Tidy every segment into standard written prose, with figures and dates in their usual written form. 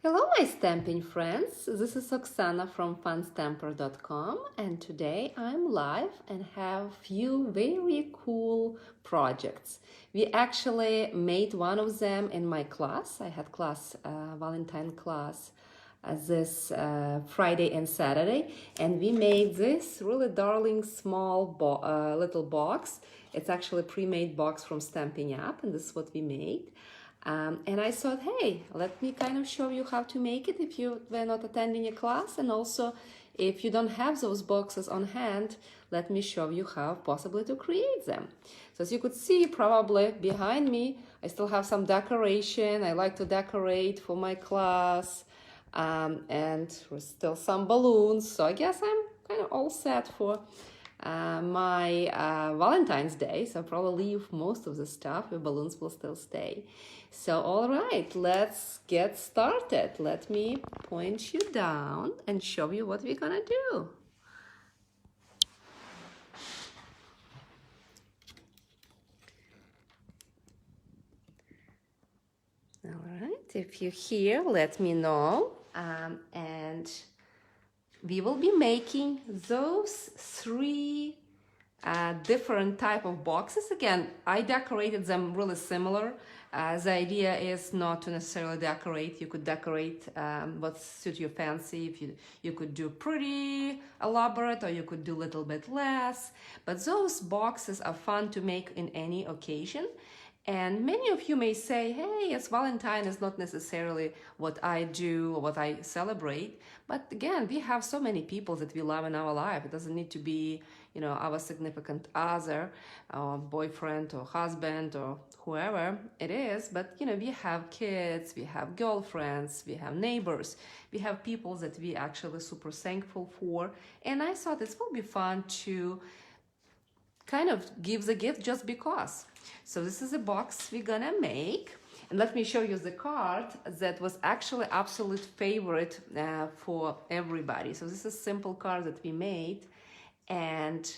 Hello, my stamping friends. This is Oksana from funstamper.com, and today I'm live and have few very cool projects. We actually made one of them in my class. I had class, Valentine class, this Friday and Saturday, and we made this really darling small little box. It's actually a pre-made box from Stampin' Up, and this is what we made. And I thought, hey, let me kind of show you how to make it if you were not attending a class. And also, if you don't have those boxes on hand, let me show you how possibly to create them. So as you could see, probably behind me, I still have some decoration. I like to decorate for my class. And there's still some balloons. So I guess I'm kind of all set for my Valentine's Day, so I'll probably leave most of the stuff. The balloons will still stay. So all right, let's get started. Let me point you down and show you what we're gonna do. All right, if you're here, let me know. And we will be making those three different type of boxes. Again, I decorated them really similar. The idea is not to necessarily decorate. You could decorate what suits your fancy. If you could do pretty elaborate, or you could do a little bit less. But those boxes are fun to make in any occasion. And many of you may say, hey, yes, Valentine is not necessarily what I do or what I celebrate. But again, we have so many people that we love in our life. It doesn't need to be, our significant other, or boyfriend or husband or whoever it is. But, we have kids, we have girlfriends, we have neighbors, we have people that we actually super thankful for. And I thought this will be fun to kind of give the gift just because. So this is a box we're gonna make. And let me show you the card that was actually absolute favorite for everybody. So this is a simple card that we made. And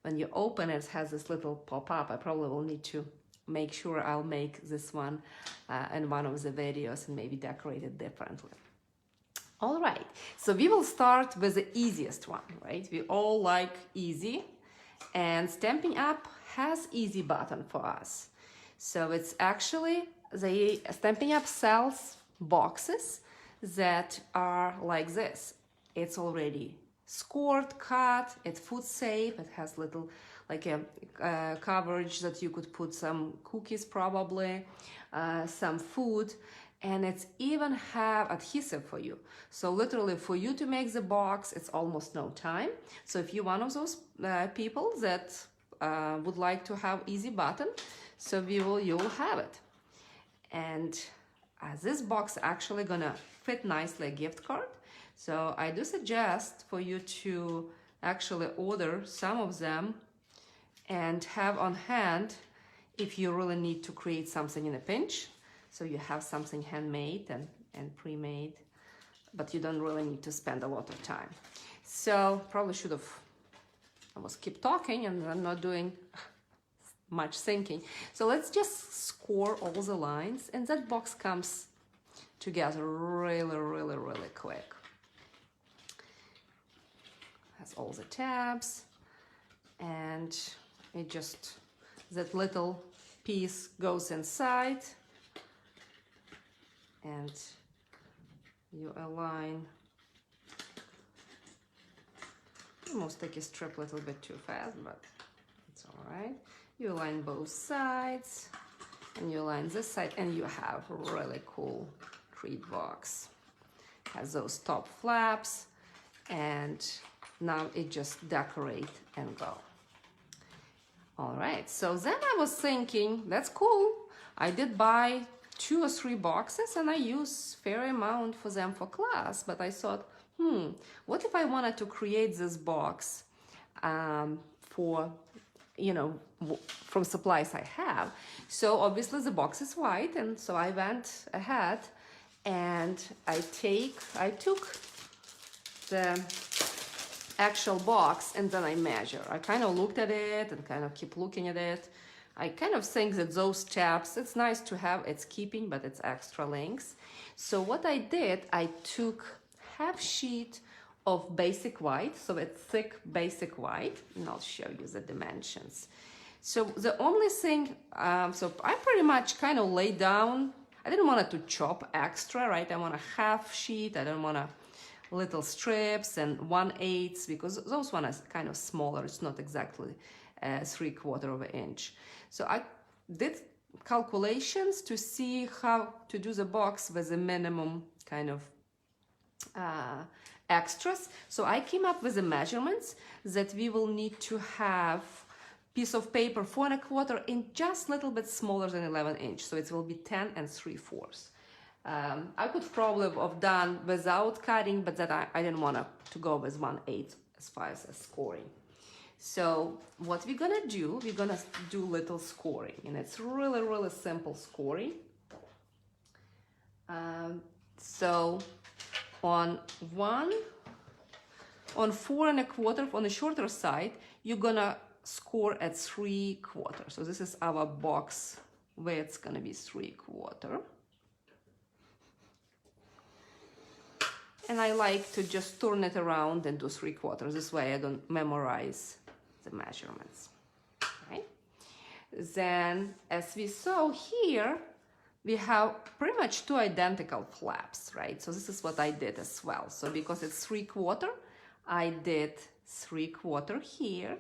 when you open it, it has this little pop-up. I probably will need to make sure I'll make this one in one of the videos and maybe decorate it differently. All right, so we will start with the easiest one, right? We all like easy. And Stampin' Up has easy button for us. So it's actually, the Stampin' Up sells boxes that are like this. It's already scored, cut, it's food safe, it has little like a coverage that you could put some cookies probably, some food, and it's even have adhesive for you. So literally for you to make the box, it's almost no time. So if you're one of those people that would like to have easy button, so you'll have it. And this box actually gonna fit nicely a gift card. So I do suggest for you to actually order some of them and have on hand if you really need to create something in a pinch. So you have something handmade and pre-made, but you don't really need to spend a lot of time. So probably should have almost keep talking and I'm not doing much thinking. So let's just score all the lines, and that box comes together really, really, really quick. Has all the tabs, and it just, that little piece goes inside, and you align. Almost take a strip a little bit too fast, but it's all right. You align both sides, and you align this side, and you have a really cool treat box. Has those top flaps, and now it just decorate and go. All right, so then I was thinking, that's cool. I did buy 2 or 3 boxes and I use fair amount for them for class, but I thought, what if I wanted to create this box for, from supplies I have? So obviously the box is white, and so I went ahead and I took the actual box and then I measure. I kind of looked at it and kind of keep looking at it I kind of think that those tabs, it's nice to have, it's keeping, but it's extra length. So what I did, I took half sheet of basic white, so it's thick basic white, and I'll show you the dimensions. So the only thing, so I pretty much kind of laid down, I didn't want it to chop extra, right? I want a half sheet, I don't want a little strips and 1/8, because those one is kind of smaller, it's not exactly 3/4 of an inch. So I did calculations to see how to do the box with a minimum kind of extras. So I came up with the measurements that we will need to have piece of paper 4 1/4 inch, just a little bit smaller than 11 inch. So it will be 10 3/4. I could probably have done without cutting, but that I didn't want to go with 1/8 as far as scoring. So what we're gonna do, we're gonna do little scoring, and it's really, really simple scoring. So on 4 1/4, on the shorter side, you're gonna score at 3/4. So this is our box where it's gonna be 3/4. And I like to just turn it around and do 3/4. This way I don't memorize the measurements. Okay. Then, as we saw here, we have pretty much 2 identical flaps, right? So this is what I did as well. So because it's 3/4, I did 3/4 here,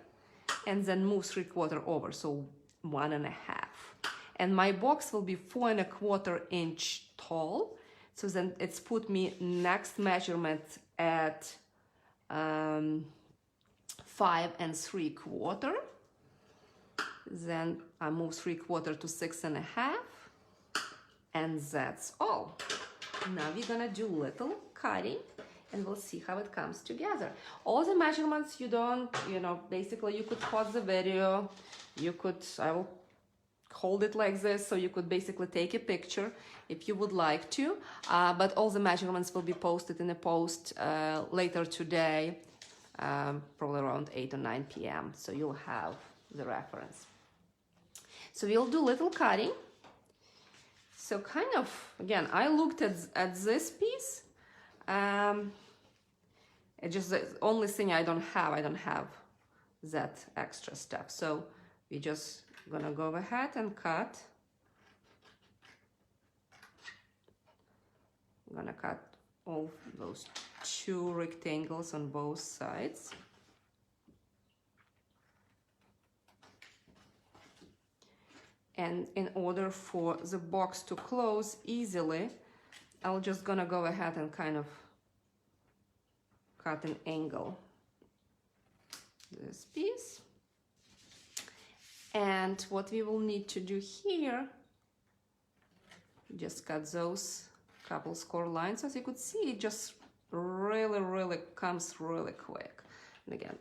and then move 3/4 over, so 1 1/2. And my box will be 4 1/4 inch tall. So then it's put me next measurement at 5 3/4. Then I move 3/4 to 6 1/2. And that's all. Now we're gonna do little cutting, and we'll see how it comes together. All the measurements, you don't, basically you could pause the video. I will hold it like this, so you could basically take a picture if you would like to, but all the measurements will be posted in a post later today, probably around 8 or 9 p.m. So you'll have the reference. So we'll do little cutting. So kind of, again, I looked at this piece. It's just the only thing I don't have that extra step. So we just gonna go ahead and cut. I'm gonna cut all those 2 rectangles on both sides. And in order for the box to close easily, I'm just gonna go ahead and kind of cut an angle this piece. And what we will need to do here, just cut those couple score lines. As you could see, it just really comes really quick. And again,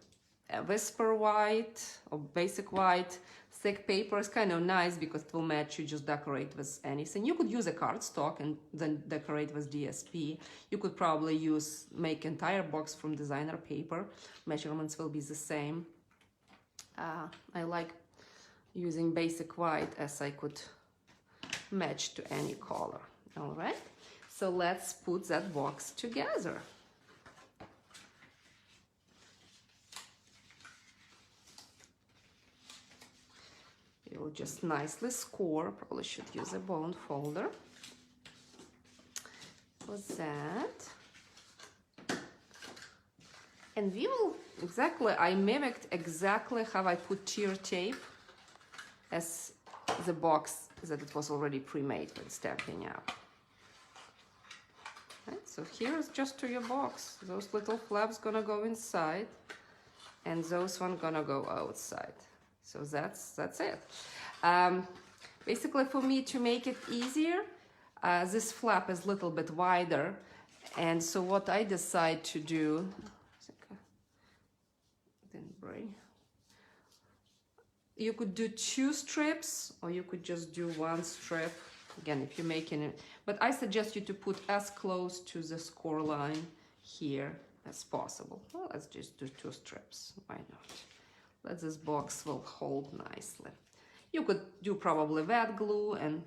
a whisper white or basic white, thick paper is kind of nice because it will match. You just decorate with anything. You could use a cardstock and then decorate with DSP. You could probably make entire box from designer paper. Measurements will be the same. I like using basic white as I could match to any color. All right, so let's put that box together. You'll just nicely score. Probably should use a bone folder for that. And we will I mimicked exactly how I put tear tape as the box that it was already pre-made with Stampin' Up. Right, so here's just to your box. Those little flaps gonna go inside, and those one gonna go outside. So that's it. Basically, for me to make it easier, this flap is a little bit wider, and so what I decide to do, didn't break. You could do 2 strips, or you could just do 1 strip. Again, if you're making it, but I suggest you to put as close to the score line here as possible. Well, let's just do 2 strips. Why not? Let this box will hold nicely. You could do probably wet glue and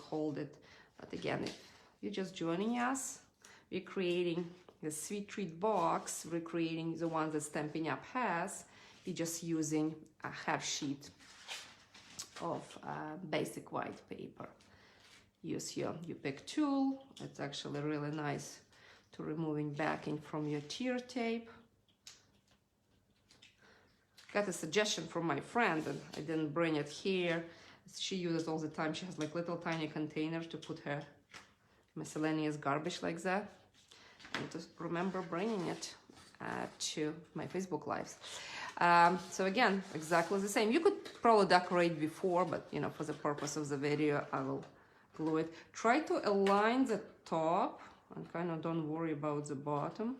hold it. But again, if you're just joining us, we're creating the sweet treat box, recreating the one that Stampin' Up has. We're just using a half sheet of basic white paper. Use your pick tool. It's actually really nice to removing backing from your tear tape. Got a suggestion from my friend, and I didn't bring it here. She uses all the time. She has like little tiny containers to put her miscellaneous garbage like that. And just remember bringing it to my Facebook lives. So again, exactly the same. You could probably decorate before, but you know, for the purpose of the video, I will glue it. Try to align the top and kind of don't worry about the bottom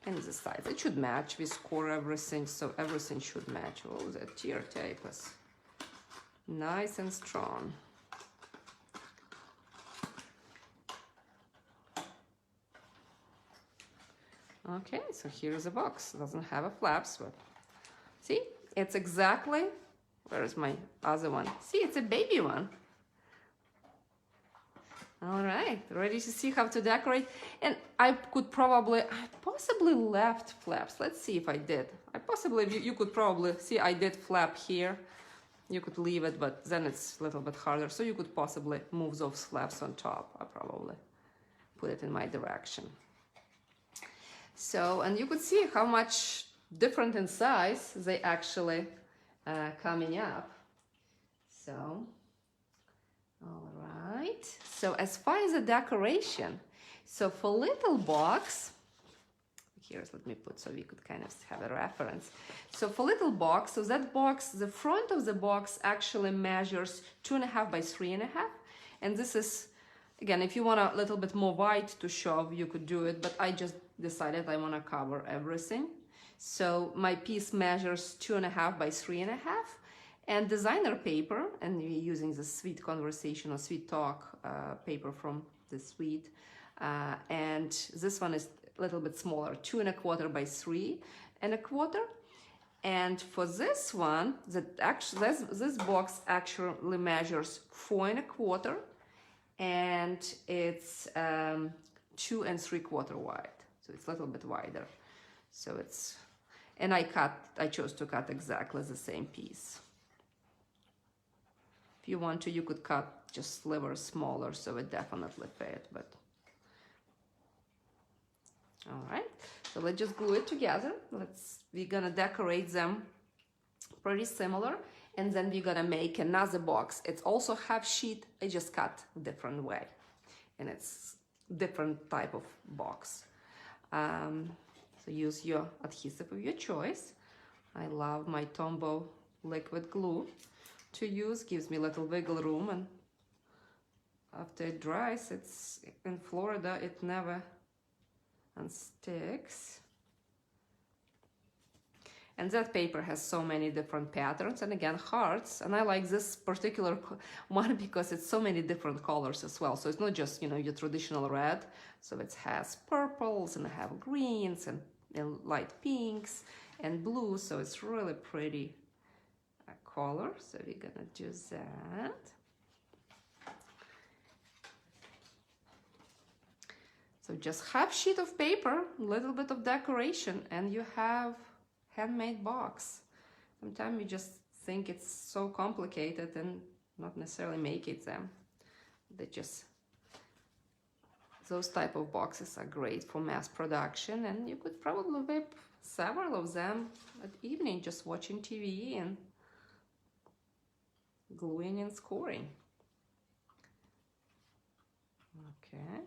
and the sides. It should match. We score everything, so everything should match. Oh, the tear tape is nice and strong. Okay, so here's the box. It doesn't have a flaps, but see, it's exactly, where is my other one? See, it's a baby one. All right, ready to see how to decorate? And I possibly left flaps. Let's see if I did. You could probably see I did flap here. You could leave it, but then it's a little bit harder. So you could possibly move those flaps on top. I probably put it in my direction. So, and you could see how much different in size they actually coming up. So, all right. So as far as the decoration, so for little box, here's, let me put so we could kind of have a reference. So for little box, so that box, the front of the box actually measures 2.5 by 3.5. And this is, again, if you want a little bit more white to show, you could do it, but I just decided I want to cover everything. So my piece measures 2.5 by 3.5. And designer paper, and we're using the Sweet Conversation or Sweet Talk paper from the Sweet. And this one is a little bit smaller, 2.25 by 3.25. And for this one, this box actually measures 4.25, and it's 2 3/4 wide. So it's a little bit wider. So it's, and I chose to cut exactly the same piece. If you want to, you could cut just slivers smaller, so it definitely fit, but. All right, so let's just glue it together. We're gonna decorate them pretty similar, and then we're gonna make another box. It's also half sheet, I just cut a different way, and it's different type of box. So use your adhesive of your choice. I love my Tombow liquid glue to use, gives me a little wiggle room, and after it dries, it's in Florida, it never unsticks. And that paper has so many different patterns, and again, hearts, and I like this particular one because it's so many different colors as well. So it's not just, you know, your traditional red, so it has purples and I have greens and light pinks and blues, so it's really pretty color. So we're gonna do that. So just half sheet of paper, a little bit of decoration, and you have handmade box. Sometimes you just think it's so complicated and not necessarily make it them. Those type of boxes are great for mass production, and you could probably whip several of them at evening just watching TV and gluing and scoring. Okay.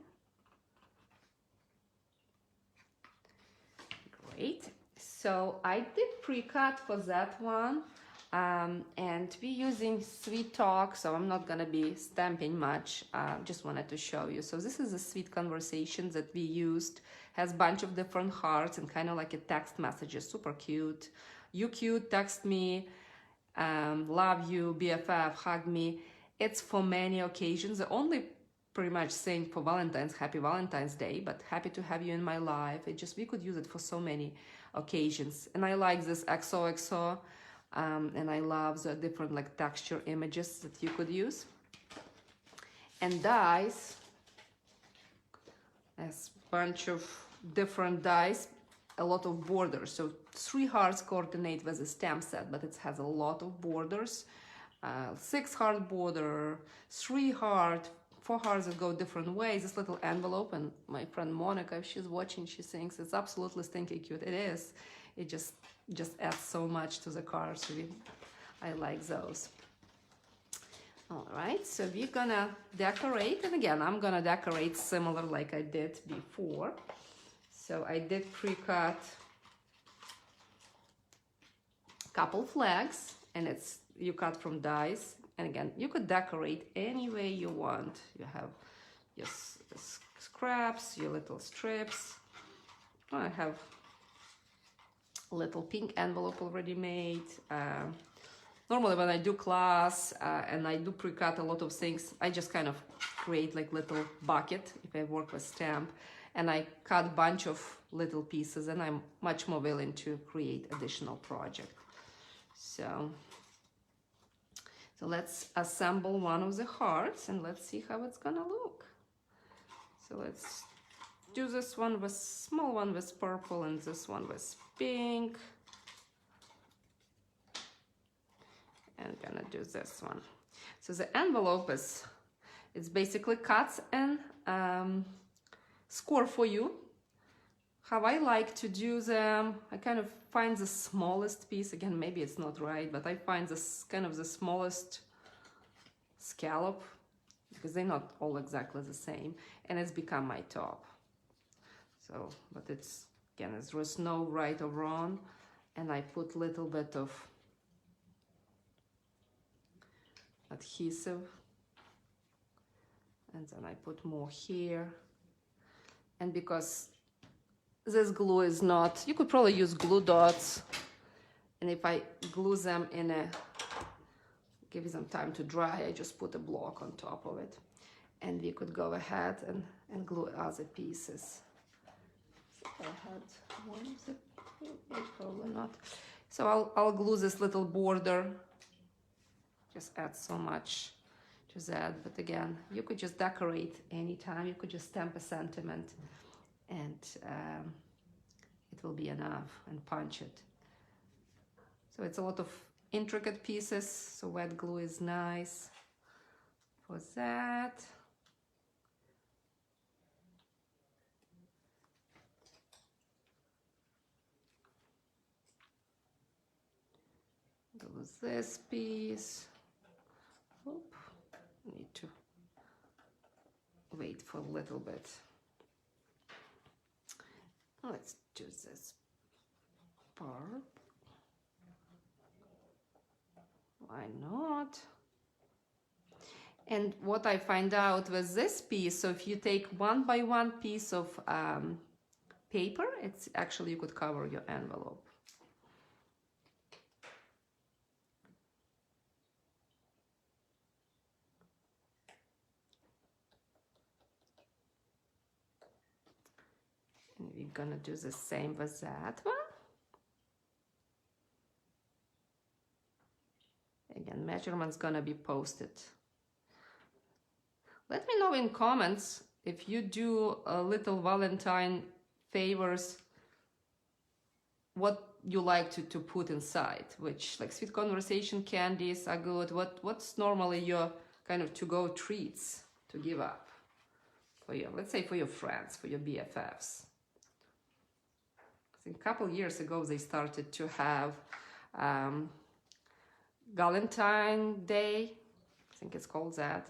Great. So I did pre-cut for that one, and we're using Sweet Talk, so I'm not gonna be stamping much. Just wanted to show you. So this is a Sweet Conversation that we used. Has a bunch of different hearts and kind of like a text messages, super cute. You cute, text me, love you, BFF, hug me. It's for many occasions. The only pretty much saying for Valentine's, happy Valentine's Day, but happy to have you in my life. We could use it for so many occasions. And I like this XOXO And I love the different like texture images that you could use. And dies, a bunch of different dies, a lot of borders. So 3 hearts coordinate with a stamp set, but it has a lot of borders. 6 heart border, 3 heart, 4 hearts that go different ways. This little envelope, and my friend Monica, if she's watching, she thinks it's absolutely stinky cute. It is. It just adds so much to the cards. So I like those. All right, so we're gonna decorate, and again, I'm gonna decorate similar like I did before. So I did pre-cut couple flags, and you cut from dies. And again, you could decorate any way you want. You have your scraps, your little strips. I have a little pink envelope already made. Normally when I do class and I do pre-cut a lot of things, I just kind of create like little bucket if I work with stamp, and I cut a bunch of little pieces, and I'm much more willing to create additional project. So let's assemble one of the hearts and let's see how it's gonna look. So let's do this one with small one with purple and this one with pink. And gonna do this one. So the envelope it's basically cuts and score for you. How I like to do them, I kind of find the smallest piece. Again, maybe it's not right, but I find this kind of the smallest scallop, because they're not all exactly the same, and it's become my top. So, but it's, again, there's no right or wrong, and I put a little bit of adhesive, and then I put more here. And because this glue is not, you could probably use glue dots, and if I glue them give them time to dry, I just put a block on top of it, and we could go ahead and glue other pieces. So I had one of the, probably not. So I'll glue this little border. Just add so much to that, but again, you could just decorate anytime. You could just stamp a sentiment, and it will be enough, and punch it. So it's a lot of intricate pieces, so wet glue is nice for that. Glue this piece. Oop. Need to wait for a little bit. Let's do this part. Why not? And what I find out with this piece, so if you take 1 by 1 piece of paper, it's actually, you could cover your envelope. And we're gonna do the same with that one. Again, measurement's gonna be posted. Let me know in comments if you do a little Valentine favors, what you like to put inside, which like sweet conversation candies are good. What's normally your kind of to-go treats to give up for your, let's say for your friends, for your BFFs. I think a couple years ago they started to have Valentine Day, I think it's called that.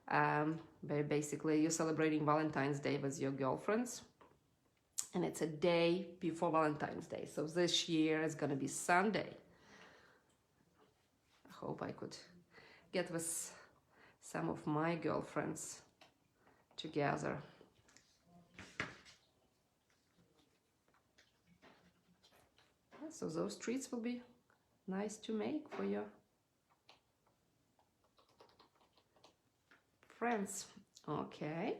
But basically you're celebrating Valentine's Day with your girlfriends, and it's a day before Valentine's Day. So this year it's gonna be Sunday. I hope I could get with some of my girlfriends together. So those treats will be nice to make for your friends. Okay,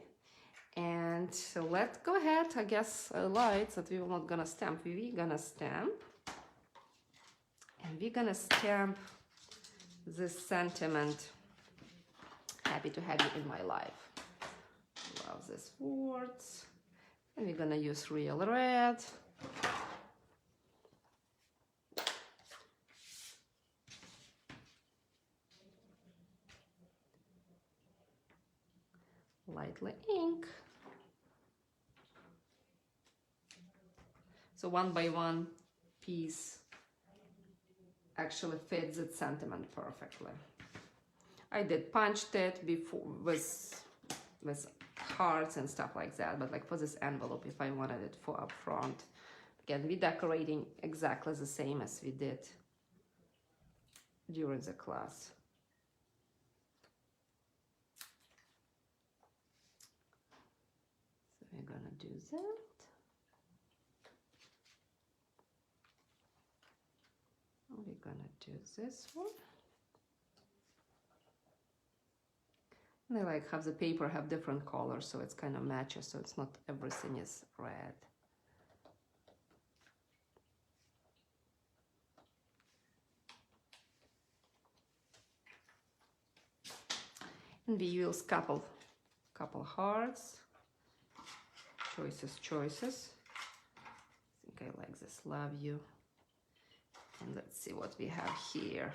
and so let's go ahead. I guess lights that we were not gonna stamp. We're gonna stamp, And we're gonna stamp this sentiment, happy to have you in my life. Love these words. And we're gonna use real red. Lightly ink. So one by one piece actually fits its sentiment perfectly. I did punched it before with hearts and stuff like that, but like for this envelope, if I wanted it for up front, again, we're decorating exactly the same as we did during the class. So we're gonna do that. We're gonna do this one. And I like have the paper have different colors, so it's kind of matches, so it's not everything is red. And we use couple hearts, choices. I think I like this, love you. And let's see what we have here.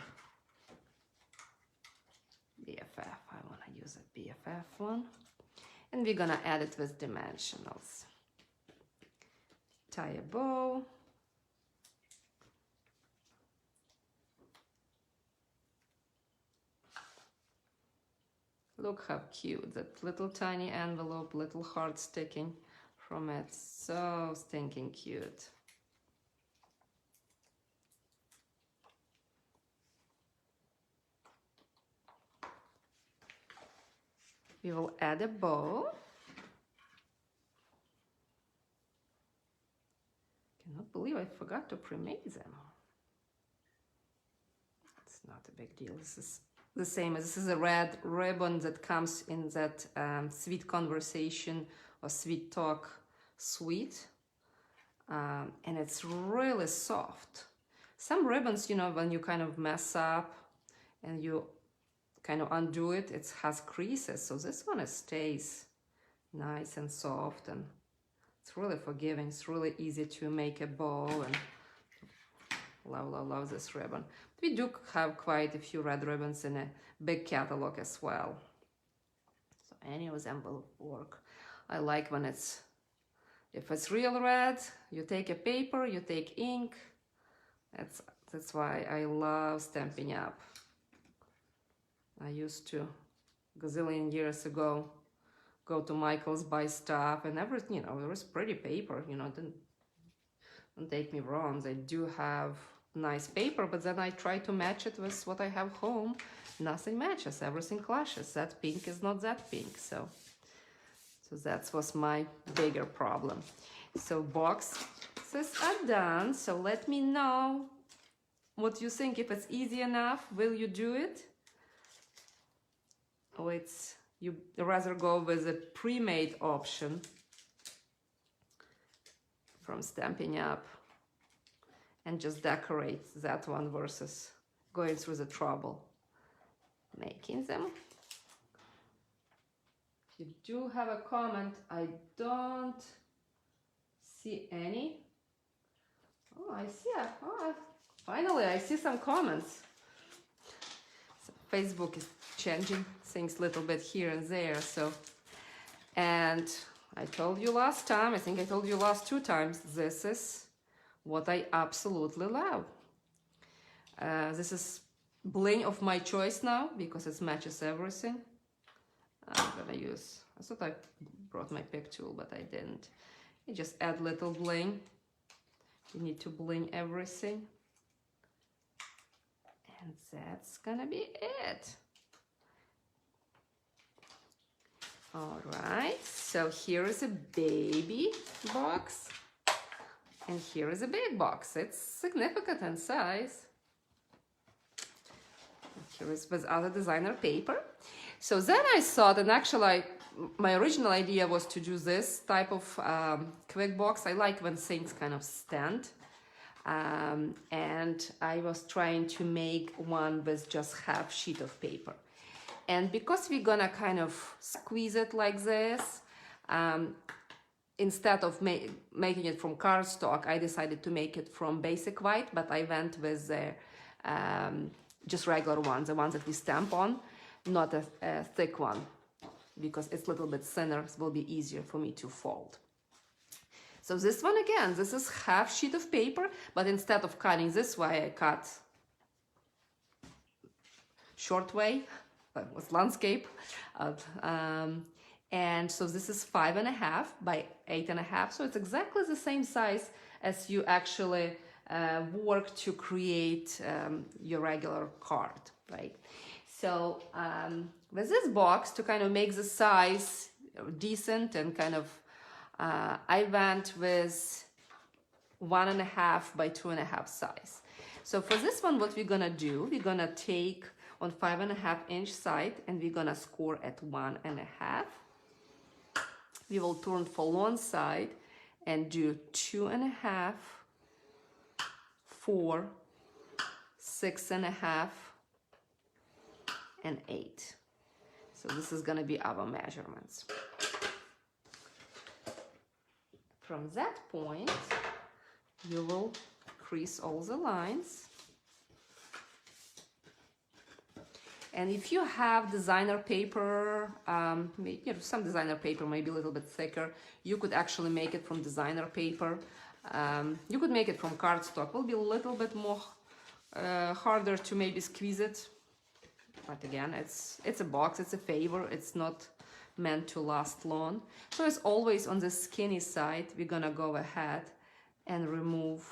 BFF, I want to use a BFF one. And we're gonna add it with dimensionals. Tie a bow. Look how cute, that little tiny envelope, little heart sticking from it. So stinking cute. We will add a bow. Cannot believe I forgot to pre-make them. It's not a big deal. This is the same as this is a red ribbon that comes in that Sweet Conversation or Sweet Talk suite. And it's really soft. Some ribbons, you know, when you kind of mess up and you kind of undo it, it has creases. So this one stays nice and soft, and it's really forgiving. It's really easy to make a bow, and love this ribbon. We do have quite a few red ribbons in a big catalog as well. So any of them will work. I like when if it's real red, you take a paper, you take ink. That's why I love Stampin' Up. I used to, gazillion years ago, go to Michael's, buy stuff, and everything, you know, there was pretty paper, you know, don't take me wrong, they do have nice paper, but then I try to match it with what I have home. Nothing matches, everything clashes. That pink is not that pink, so that was my bigger problem. So boxes are done, so let me know what you think. If it's easy enough, will you do it? Or you rather go with a pre-made option from Stampin' Up and just decorate that one versus going through the trouble making them. If you do have a comment, I don't see any. Oh, I see. Finally, I see some comments. So Facebook is changing things a little bit here and there. So, and I told you last time, I think I told you last 2 times, this is what I absolutely love. This is bling of my choice now because it matches everything. I'm gonna use, I thought I brought my pick tool, but I didn't. You just add little bling. You need to bling everything. And that's gonna be it. All right, so here is a baby box, and here is a big box. It's significant in size. And here is with other designer paper. So then I thought, and actually my original idea was to do this type of quick box. I like when things kind of stand. and I was trying to make one with just half sheet of paper. And because we're gonna kind of squeeze it like this, instead of making it from cardstock, I decided to make it from basic white, but I went with the just regular ones, the ones that we stamp on, not a thick one, because it's a little bit thinner, so it will be easier for me to fold. So this one again, this is half sheet of paper, but instead of cutting this way, I cut short way, with landscape. And so this is 5.5 by 8.5, so it's exactly the same size as you actually work to create your regular card, right? So with this box, to kind of make the size decent and kind of, I went with 1.5 by 2.5 size. So for this one, what we're gonna do, we're gonna take on 5.5-inch side and we're gonna score at 1.5. We will turn for one side and do 2.5, 4, 6.5, and 8. So this is gonna be our measurements. From that point, you will crease all the lines. And if you have designer paper, some designer paper may be a little bit thicker, you could actually make it from designer paper. You could make it from cardstock. It will be a little bit more harder to maybe squeeze it. But again, it's a box, it's a favor, it's not meant to last long. So as always, on the skinny side, we're gonna go ahead and remove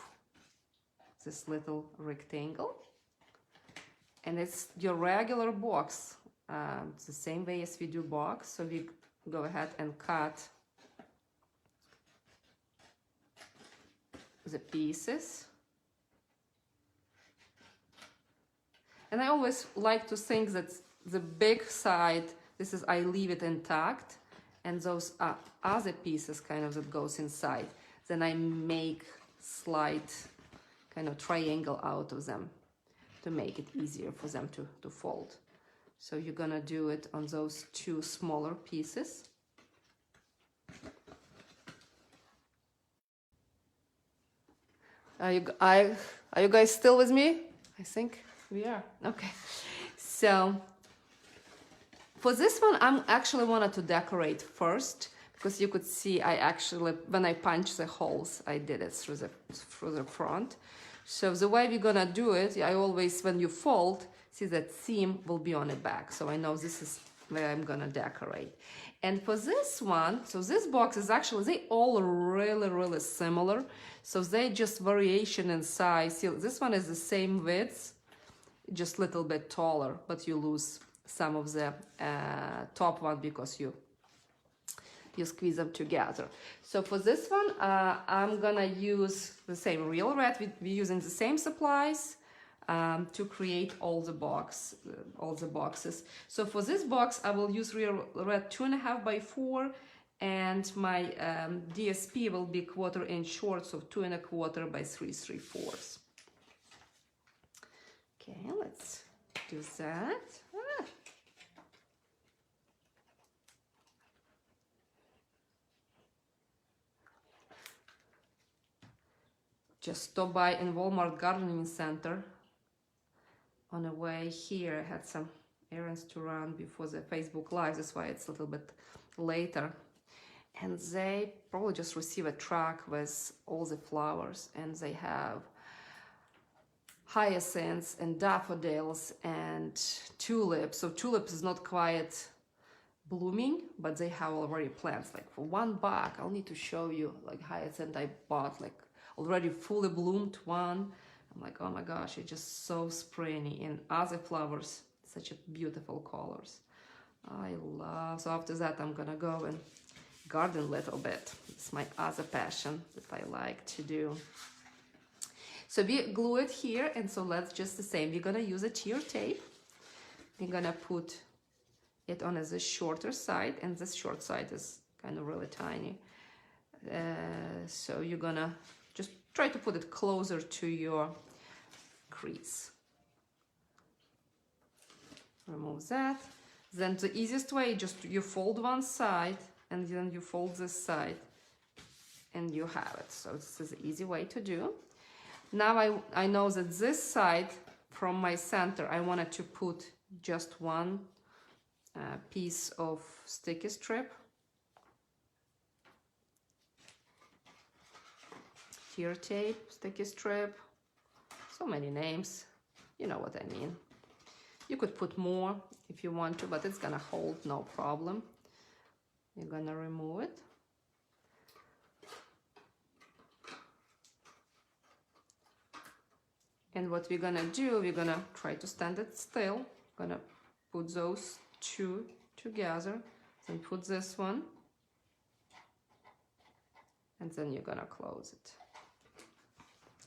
this little rectangle. And it's your regular box. It's the same way as we do box. So we go ahead and cut the pieces. And I always like to think that the big side, I leave it intact, and those other pieces kind of that goes inside. Then I make slight kind of triangle out of them to make it easier for them to fold. So you're gonna do it on those two smaller pieces. Are you guys still with me? I think we are. Okay. So for this one, I'm actually wanted to decorate first, because you could see I actually, when I punched the holes, I did it through the front. So the way we're gonna do it, I always, when you fold, see that seam will be on the back. So I know this is where I'm gonna decorate. And for this one, so this box is actually, they all really, really similar. So they just variation in size. See, this one is the same width, just a little bit taller, but you lose some of the top one because you squeeze them together. So for this one, I'm gonna use the same real red. We're using the same supplies to create all the boxes. So for this box, I will use real red 2.5 by 4, and my DSP will be 1/4 inch short, so 2.25 by 3/3. Okay, let's do that. Just stopped by in Walmart Gardening Center. On the way here, I had some errands to run before the Facebook Live. That's why it's a little bit later. And they probably just received a truck with all the flowers, and they have hyacinths and daffodils and tulips. So tulips is not quite blooming, but they have already plants. Like for $1, I'll need to show you, like hyacinth I bought, like already fully bloomed one. I'm like, oh my gosh, it's just so springy. And other flowers, such a beautiful colors. I love, so after that I'm gonna go and garden a little bit. It's my other passion that I like to do. So we glue it here, and so let's just the same. We're gonna use a tear tape. We're gonna put it on this shorter side, and this short side is kind of really tiny. So you're gonna just try to put it closer to your crease. Remove that. Then the easiest way, just you fold one side and then you fold this side and you have it. So this is an easy way to do. Now I know that this side from my center, I wanted to put just one piece of sticky strip. Tear tape, sticky strip, so many names, you know what I mean. You could put more if you want to, but it's gonna hold no problem. You're gonna remove it. And what we're gonna do, we're gonna try to stand it still. Gonna put those two together, then put this one, and then you're gonna close it.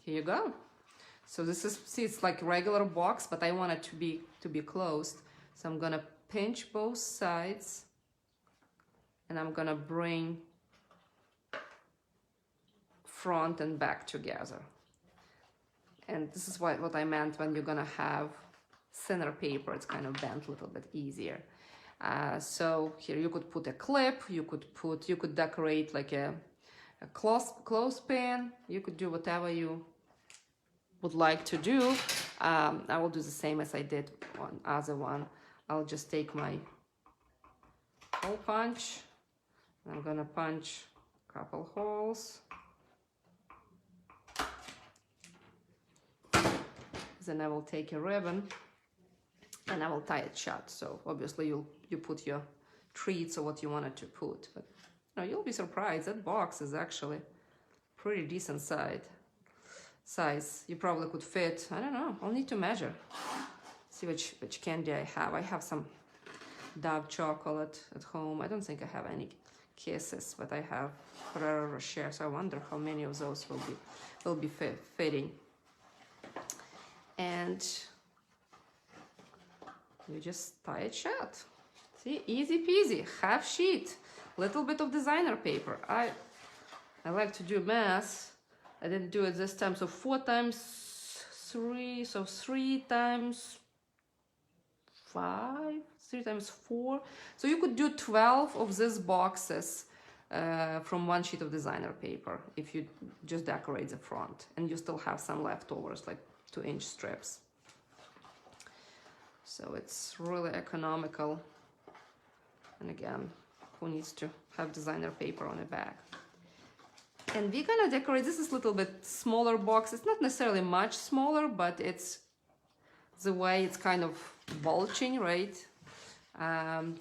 Here you go. So this is, see, it's like regular box, but I want it to be closed. So I'm gonna pinch both sides and I'm gonna bring front and back together. And this is what I meant when you're gonna have thinner paper, it's kind of bent a little bit easier. So here you could put a clip, you could decorate like a clothespin, you could do whatever you would like to do. I will do the same as I did on other one. I'll just take my hole punch. I'm gonna punch a couple holes. Then I will take a ribbon and I will tie it shut. So obviously you put your treats or what you wanted to put, but you know, you'll be surprised. That box is actually pretty decent size. You probably could fit, I don't know, I'll need to measure. See which candy I have. I have some Dove chocolate at home. I don't think I have any Kisses, but I have Ferrero Rocher, so I wonder how many of those will be fitting. And you just tie it shut. See, easy peasy, half sheet, little bit of designer paper. I like to do math. I didn't do it this time, so 4 times 3, so 3 times 5, 3 times 4. So you could do 12 of these boxes from 1 sheet of designer paper if you just decorate the front, and you still have some leftovers, like 2-inch strips. So it's really economical. And again, who needs to have designer paper on the back? And we're gonna decorate, this is a little bit smaller box. It's not necessarily much smaller, but it's the way it's kind of bulging, right?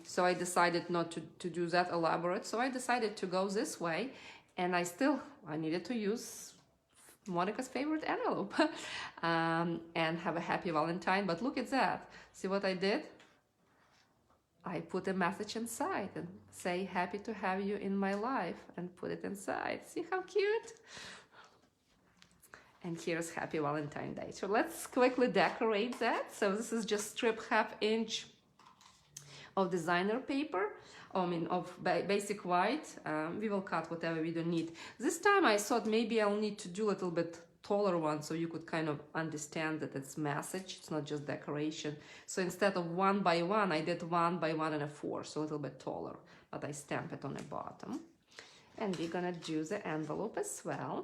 So I decided not to do that elaborate. So I decided to go this way, and I needed to use Monica's favorite envelope and have a happy Valentine. But look at that. See what I did? I put a message inside and say, happy to have you in my life, and put it inside. See how cute? And here's Happy Valentine Day. So let's quickly decorate that. So this is just strip 1/2 inch of designer paper. I mean, of basic white. We will cut whatever we don't need. This time I thought maybe I'll need to do a little bit taller one, so you could kind of understand that it's message, it's not just decoration. So instead of 1 by 1, I did 1 by 1 and a 4, so a little bit taller, but I stamp it on the bottom. And we're gonna do the envelope as well.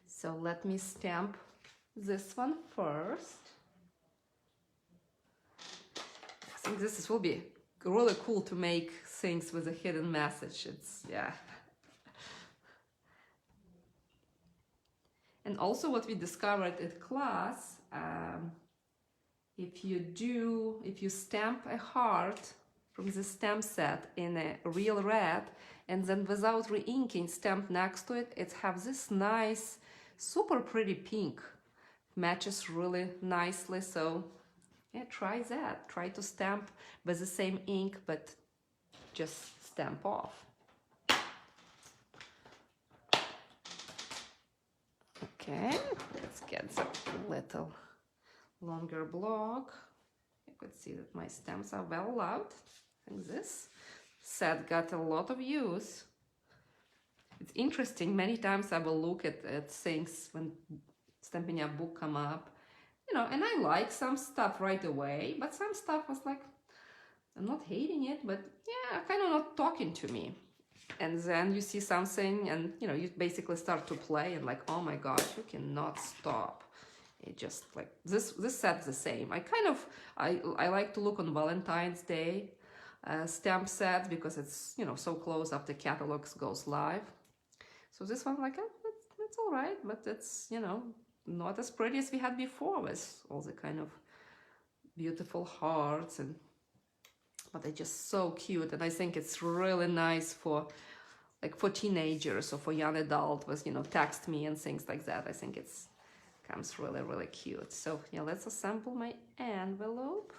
So let me stamp this one first. I think this will be really cool to make things with a hidden message. Yeah. And also what we discovered at class, if you stamp a heart from the stamp set in a real red, and then without re-inking stamp next to it, it has this nice, super pretty pink. Matches really nicely, so yeah, try that. Try to stamp with the same ink, but just stamp off. Okay, let's get the little longer block. You could see that my stamps are well loved. I think this set got a lot of use. it's interesting. Many times I will look at things when Stampin' Up book come up, you know, and I like some stuff right away, but some stuff was like, I'm not hating it, but yeah, kind of not talking to me. And then you see something and, you know, you basically start to play and like, oh my gosh, you cannot stop. It just like, this set's the same. I like to look on Valentine's Day stamp sets because it's, you know, so close after catalogs goes live. So this one, like, it's all right, but it's, you know, not as pretty as we had before with all the kind of beautiful hearts, and but they're just so cute. And I think it's really nice for like for teenagers or for young adult with, you know, text me and things like that. I think it's comes really, really cute. So yeah, let's assemble my envelope.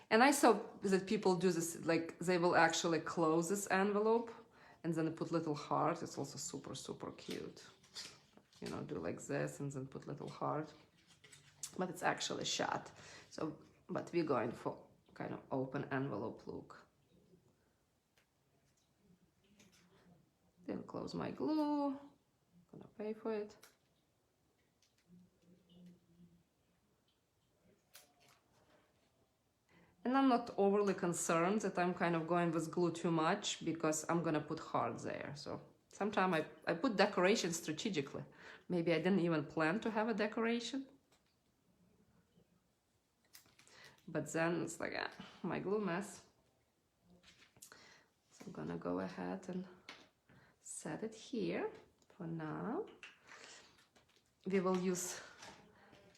And I saw that people do this, like they will actually close this envelope and then put little heart. It's also super, super cute. You know, do like this and then put little heart. But it's actually shut. So, but we're going for kind of open envelope look. Then close my glue. Gonna pay for it. And I'm not overly concerned that I'm kind of going with glue too much because I'm gonna put hearts there. So sometimes I put decoration strategically. Maybe I didn't even plan to have a decoration. But then it's like, my glue mess. So I'm gonna go ahead and set it here for now. We will use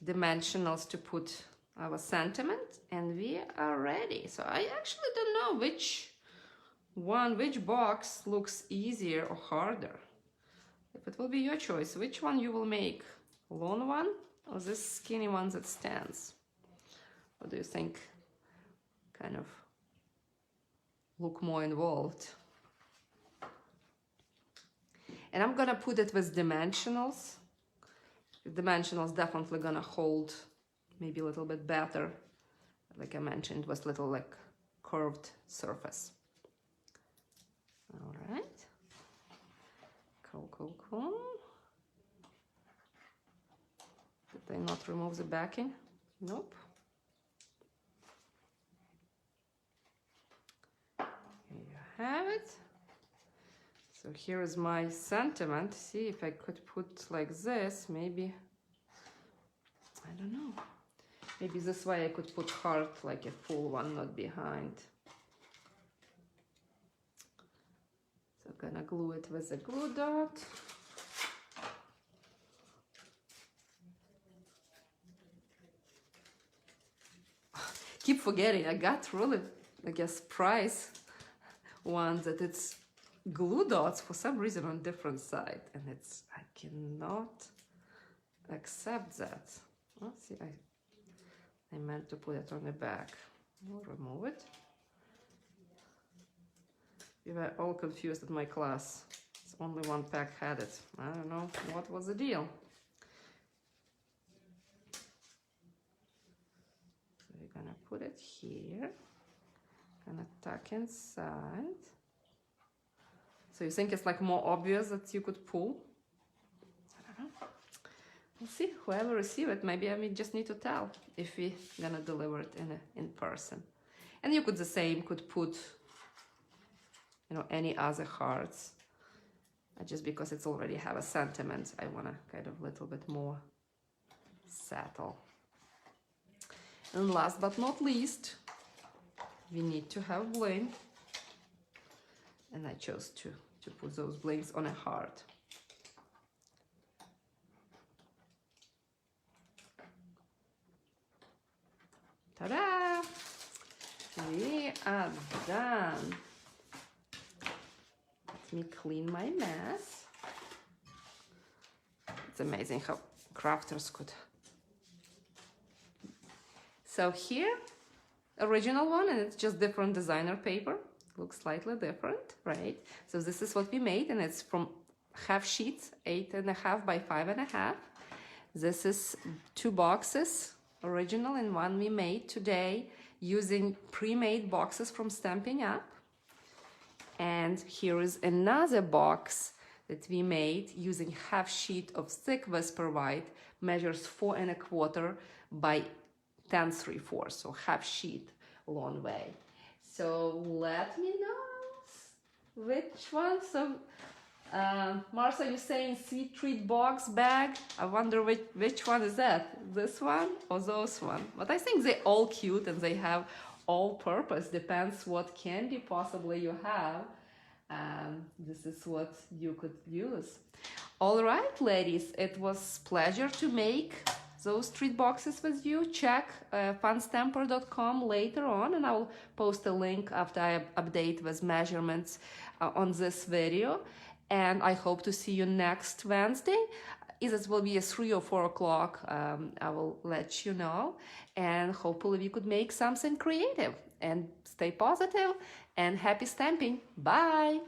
dimensionals to put our sentiment, and we are ready. So I actually don't know which box looks easier or harder. If it will be your choice, which one you will make? Long one or this skinny one that stands? What do you think? Kind of look more involved. And I'm gonna put it with dimensionals. The dimensionals definitely gonna hold maybe a little bit better. Like I mentioned, with little like curved surface. All right. Cool, cool, cool. Did they not remove the backing? Nope. Here you have it. So here is my sentiment. See if I could put like this, maybe, I don't know. Maybe this way I could put heart like a full one, not behind. So I'm gonna glue it with a glue dot. Keep forgetting, I got really, I guess, prize one that it's glue dots for some reason on different side, and it's, I cannot accept that. Let's see, I meant to put it on the back. I'll remove it. We were all confused at my class. It's only one pack had it. I don't know what was the deal. So we're gonna put it here. Gonna tuck inside. So you think it's like more obvious that you could pull? I don't know. We'll see. Whoever receives it, maybe I just need to tell if we're gonna deliver it in person. And you could the same, could put, you know, any other hearts. Just because it's already have a sentiment, I wanna kind of a little bit more settle. And last but not least, we need to have bling. And I chose to put those blings on a heart. Ta-da! We are done. Let me clean my mess. It's amazing how crafters could. So here, original one, and it's just different designer paper. Looks slightly different, right? So this is what we made, and it's from half sheets, 8.5 by 5.5. This is 2 boxes, original, and one we made today using pre-made boxes from Stampin' Up. And here is another box that we made using half sheet of thick Whisper White, measures 4 1/4 by 10 3/4, so half sheet long way. So let me know which one. So Martha, you're saying sweet treat box bag. I wonder which one is that? This one or those one? But I think they're all cute and they have all purpose. Depends what candy possibly you have. This is what you could use. All right, ladies, it was pleasure to make those treat boxes with you. Check funstamper.com later on, and I'll post a link after I update with measurements on this video. And I hope to see you next Wednesday. Either it will be a 3 or 4 o'clock. I will let you know. And hopefully we could make something creative. And stay positive and happy stamping. Bye.